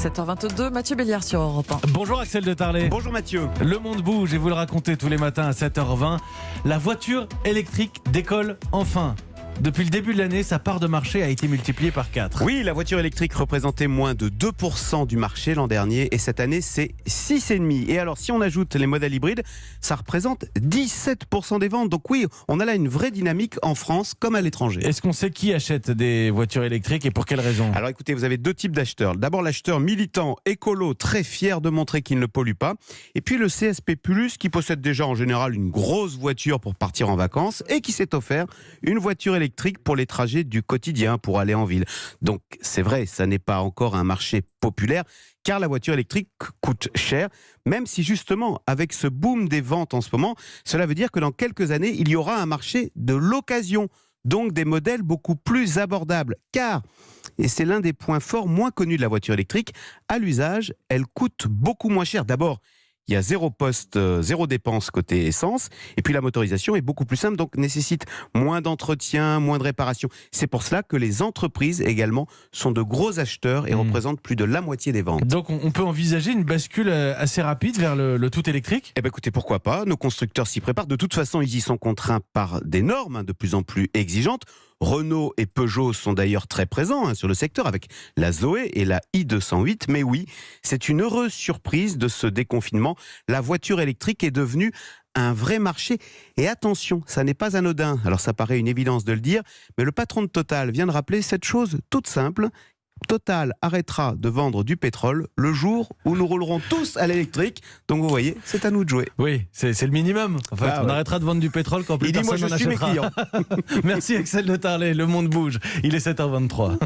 7h22, Mathieu Béliard sur Europe 1. Bonjour Axel de Tarlet. Bonjour Mathieu. Le monde bouge et vous le racontez tous les matins à 7h20. La voiture électrique décolle enfin. Depuis le début de l'année, sa part de marché a été multipliée par 4. Oui, la voiture électrique représentait moins de 2% du marché l'an dernier et cette année c'est 6,5%. Et alors si on ajoute les modèles hybrides, ça représente 17% des ventes. Donc oui, on a là une vraie dynamique en France comme à l'étranger. Est-ce qu'on sait qui achète des voitures électriques et pour quelles raisons ? Alors écoutez, vous avez deux types d'acheteurs. D'abord l'acheteur militant, écolo, très fier de montrer qu'il ne pollue pas. Et puis le CSP+, qui possède déjà en général une grosse voiture pour partir en vacances et qui s'est offert une voiture électrique pour les trajets du quotidien, pour aller en ville. Donc c'est vrai, ça n'est pas encore un marché populaire, car la voiture électrique coûte cher, même si justement, avec ce boom des ventes en ce moment, cela veut dire que dans quelques années, il y aura un marché de l'occasion, donc des modèles beaucoup plus abordables. Car, et c'est l'un des points forts moins connus de la voiture électrique, à l'usage, elle coûte beaucoup moins cher. D'abord, il y a zéro poste, zéro dépense côté essence. Et puis la motorisation est beaucoup plus simple, donc nécessite moins d'entretien, moins de réparation. C'est pour cela que les entreprises également sont de gros acheteurs et représentent plus de la moitié des ventes. Donc on peut envisager une bascule assez rapide vers le tout électrique ? Eh bien écoutez, pourquoi pas ? Nos constructeurs s'y préparent. De toute façon, ils y sont contraints par des normes de plus en plus exigeantes. Renault et Peugeot sont d'ailleurs très présents sur le secteur avec la Zoé et la i208. Mais oui, c'est une heureuse surprise de ce déconfinement. La voiture électrique est devenue un vrai marché. Et attention, ça n'est pas anodin. Alors ça paraît une évidence de le dire, mais le patron de Total vient de rappeler cette chose toute simple. Total arrêtera de vendre du pétrole le jour où nous roulerons tous à l'électrique. Donc vous voyez, c'est à nous de jouer. Oui, c'est le minimum. En fait, on arrêtera de vendre du pétrole quand plus personne n'en achètera. Merci Axel de Tarlet, le monde bouge. Il est 7h23.